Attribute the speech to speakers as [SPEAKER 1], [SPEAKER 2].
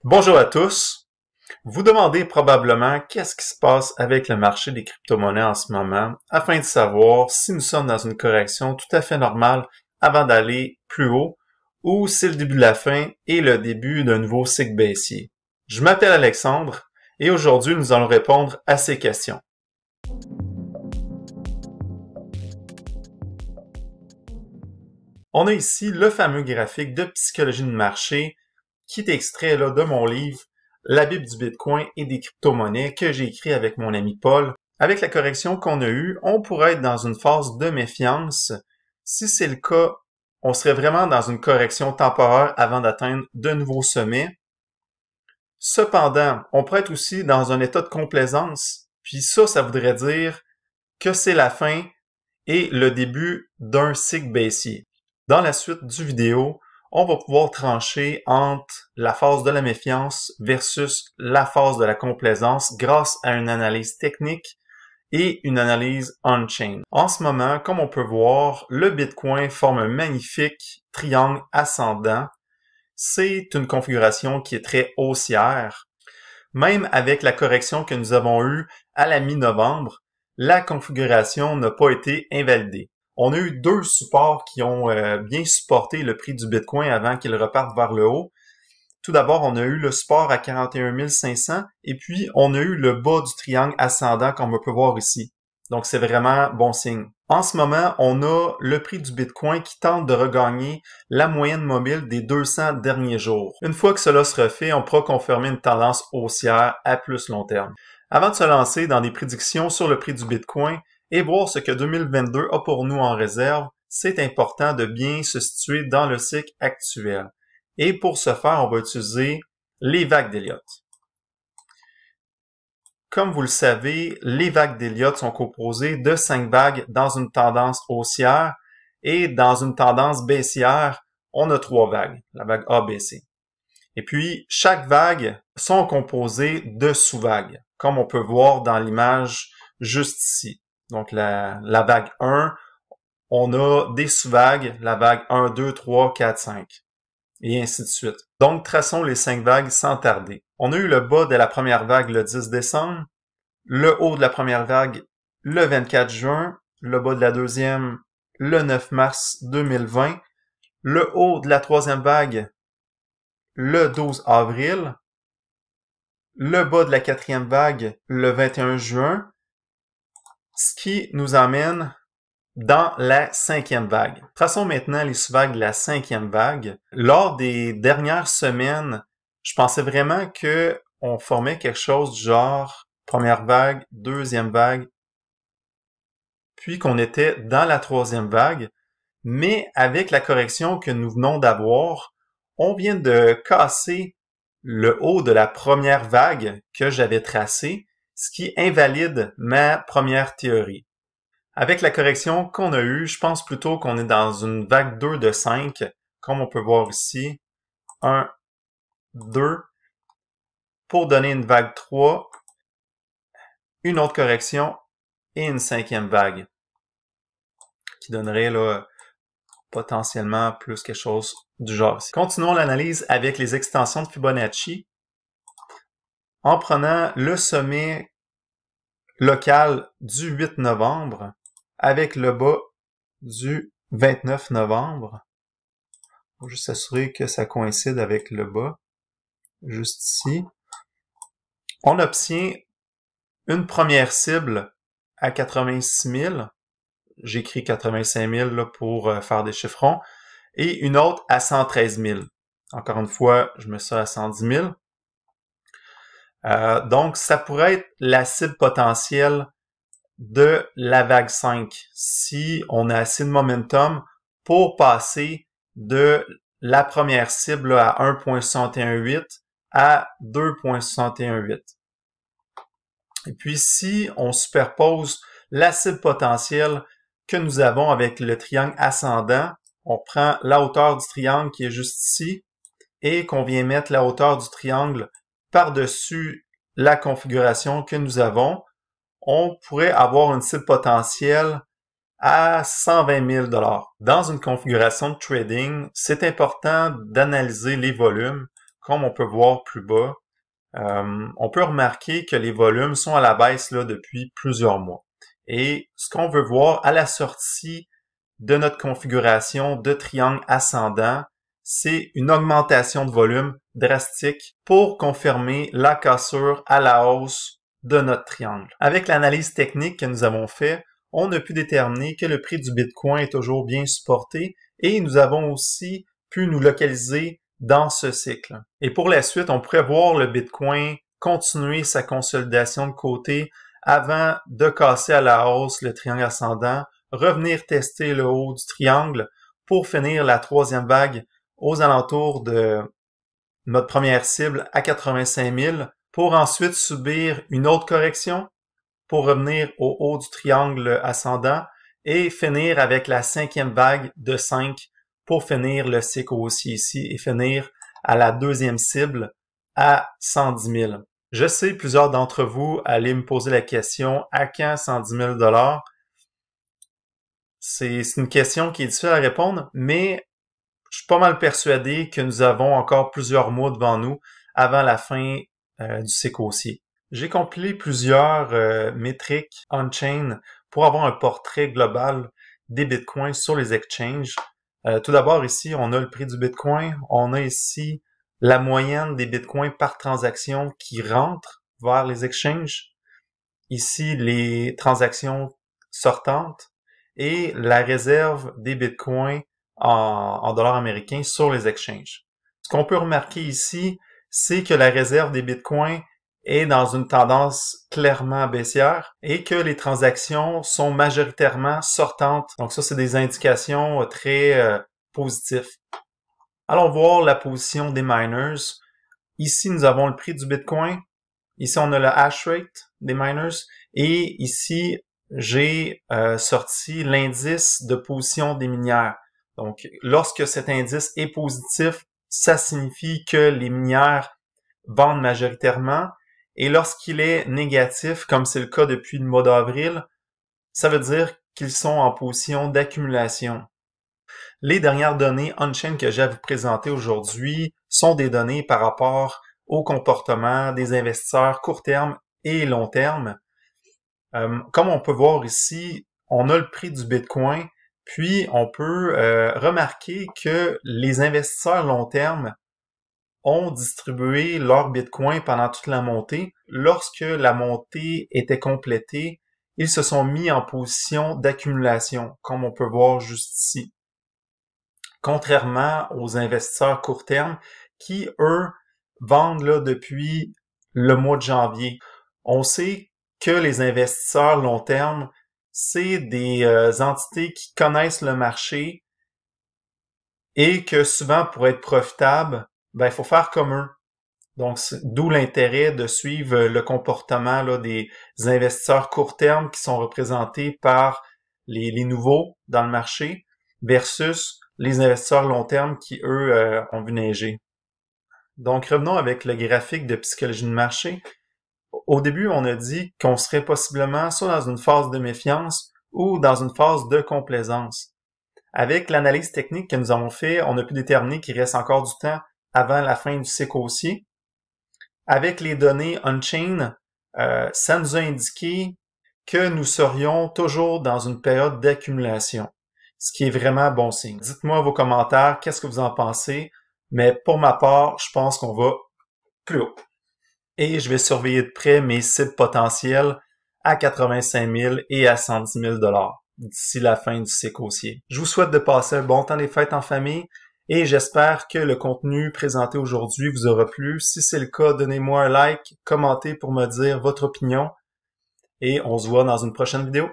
[SPEAKER 1] Bonjour à tous. Vous demandez probablement qu'est-ce qui se passe avec le marché des crypto-monnaies en ce moment afin de savoir si nous sommes dans une correction tout à fait normale avant d'aller plus haut ou si le début de la fin est le début d'un nouveau cycle baissier. Je m'appelle Alexandre et aujourd'hui nous allons répondre à ces questions. On a ici le fameux graphique de psychologie de marché qui est extrait là, de mon livre La Bible du Bitcoin et des crypto-monnaies que j'ai écrit avec mon ami Paul. Avec la correction qu'on a eue, on pourrait être dans une phase de méfiance. Si c'est le cas, on serait vraiment dans une correction temporaire avant d'atteindre de nouveaux sommets. Cependant, on pourrait être aussi dans un état de complaisance, puis ça voudrait dire que c'est la fin et le début d'un cycle baissier. Dans la suite du vidéo, on va pouvoir trancher entre la phase de la méfiance versus la phase de la complaisance grâce à une analyse technique et une analyse on-chain. En ce moment, comme on peut voir, le Bitcoin forme un magnifique triangle ascendant. C'est une configuration qui est très haussière. Même avec la correction que nous avons eue à la mi-novembre, la configuration n'a pas été invalidée. On a eu deux supports qui ont bien supporté le prix du Bitcoin avant qu'il reparte vers le haut. Tout d'abord, on a eu le support à 41 500 et puis on a eu le bas du triangle ascendant comme on peut voir ici. Donc, c'est vraiment bon signe. En ce moment, on a le prix du Bitcoin qui tente de regagner la moyenne mobile des 200 derniers jours. Une fois que cela sera fait, on pourra confirmer une tendance haussière à plus long terme. Avant de se lancer dans des prédictions sur le prix du Bitcoin et voir ce que 2022 a pour nous en réserve, c'est important de bien se situer dans le cycle actuel. Et pour ce faire, on va utiliser les vagues d'Elliott. Comme vous le savez, les vagues d'Elliott sont composées de 5 vagues dans une tendance haussière et dans une tendance baissière, on a 3 vagues, la vague A, B, C. Et puis, chaque vague sont composées de sous-vagues, comme on peut voir dans l'image juste ici. Donc, la vague 1, on a des sous-vagues, la vague 1, 2, 3, 4, 5, et ainsi de suite. Donc, traçons les 5 vagues sans tarder. On a eu le bas de la première vague le 10 décembre, le haut de la première vague le 24 juin, le bas de la deuxième le 9 mars 2020, le haut de la troisième vague le 12 avril, le bas de la quatrième vague le 21 juin, ce qui nous amène dans la cinquième vague. Traçons maintenant les sous-vagues de la cinquième vague. Lors des dernières semaines, je pensais vraiment que on formait quelque chose du genre première vague, deuxième vague, puis qu'on était dans la troisième vague. Mais avec la correction que nous venons d'avoir, on vient de casser le haut de la première vague que j'avais tracée, ce qui invalide ma première théorie. Avec la correction qu'on a eue, je pense plutôt qu'on est dans une vague 2 de 5, comme on peut voir ici. 1, 2, pour donner une vague 3, une autre correction et une cinquième vague, qui donnerait là potentiellement plus quelque chose du genre ici. Continuons l'analyse avec les extensions de Fibonacci en prenant le sommet local du 8 novembre avec le bas du 29 novembre. Il faut juste s'assurer que ça coïncide avec le bas, juste ici. On obtient une première cible à 86 000. J'écris 85 000 là, pour faire des chiffrons. Et une autre à 113 000. Encore une fois, je mets ça à 110 000. Donc, ça pourrait être la cible potentielle de la vague 5 si on a assez de momentum pour passer de la première cible là, à 1.618 à 2.618. Et puis, si on superpose la cible potentielle que nous avons avec le triangle ascendant, on prend la hauteur du triangle qui est juste ici et qu'on vient mettre la hauteur du triangle par-dessus la configuration que nous avons, on pourrait avoir une cible potentielle à 120 000 $. Dans une configuration de trading, c'est important d'analyser les volumes. comme on peut voir plus bas, on peut remarquer que les volumes sont à la baisse là, depuis plusieurs mois. Et ce qu'on veut voir à la sortie de notre configuration de triangle ascendant, c'est une augmentation de volume drastique pour confirmer la cassure à la hausse de notre triangle. Avec l'analyse technique que nous avons fait, on a pu déterminer que le prix du Bitcoin est toujours bien supporté et nous avons aussi pu nous localiser dans ce cycle. Et pour la suite, on pourrait voir le Bitcoin continuer sa consolidation de côté avant de casser à la hausse le triangle ascendant, revenir tester le haut du triangle pour finir la troisième vague aux alentours de notre première cible à 85 000 pour ensuite subir une autre correction pour revenir au haut du triangle ascendant et finir avec la cinquième vague de 5 pour finir le cycle haussier ici et finir à la deuxième cible à 110 000. Je sais, plusieurs d'entre vous allez me poser la question, à quand 110 000 $? C'est une question qui est difficile à répondre, mais je suis pas mal persuadé que nous avons encore plusieurs mois devant nous avant la fin du cycle haussier. J'ai compilé plusieurs métriques on-chain pour avoir un portrait global des bitcoins sur les exchanges. Tout d'abord, ici, on a le prix du bitcoin. On a ici la moyenne des bitcoins par transaction qui rentrent vers les exchanges. Ici, les transactions sortantes et la réserve des bitcoins en dollars américains sur les exchanges. Ce qu'on peut remarquer ici, c'est que la réserve des bitcoins est dans une tendance clairement baissière et que les transactions sont majoritairement sortantes. Donc ça, c'est des indications très positives. Allons voir la position des miners. Ici, nous avons le prix du Bitcoin. Ici, on a le hash rate des miners. Et ici, j'ai sorti l'indice de position des minières. Donc, lorsque cet indice est positif, ça signifie que les minières vendent majoritairement. Et lorsqu'il est négatif, comme c'est le cas depuis le mois d'avril, ça veut dire qu'ils sont en position d'accumulation. Les dernières données on-chain que j'ai à vous présenter aujourd'hui sont des données par rapport au comportement des investisseurs court terme et long terme. Comme on peut voir ici, on a le prix du Bitcoin, puis on peut remarquer que les investisseurs long terme ont distribué leur Bitcoin pendant toute la montée. Lorsque la montée était complétée, ils se sont mis en position d'accumulation, comme on peut voir juste ici. Contrairement aux investisseurs court terme qui, eux, vendent là depuis le mois de janvier. On sait que les investisseurs long terme, c'est des entités qui connaissent le marché et que souvent, pour être profitable, il faut faire comme eux. Donc, d'où l'intérêt de suivre le comportement là, des investisseurs court terme qui sont représentés par les nouveaux dans le marché versus les investisseurs long terme qui, eux, ont vu neiger. Donc, revenons avec le graphique de psychologie de marché. Au début, on a dit qu'on serait possiblement soit dans une phase de méfiance ou dans une phase de complaisance. Avec l'analyse technique que nous avons fait, on a pu déterminer qu'il reste encore du temps avant la fin du cycle haussier. Avec les données on-chain, ça nous a indiqué que nous serions toujours dans une période d'accumulation, ce qui est vraiment bon signe. Dites-moi vos commentaires, qu'est-ce que vous en pensez, mais pour ma part, je pense qu'on va plus haut. Et je vais surveiller de près mes cibles potentielles à 85 000 et à 110 000 $ d'ici la fin du cycle haussier. Je vous souhaite de passer un bon temps des fêtes en famille et j'espère que le contenu présenté aujourd'hui vous aura plu. Si c'est le cas, donnez-moi un like, commentez pour me dire votre opinion et on se voit dans une prochaine vidéo.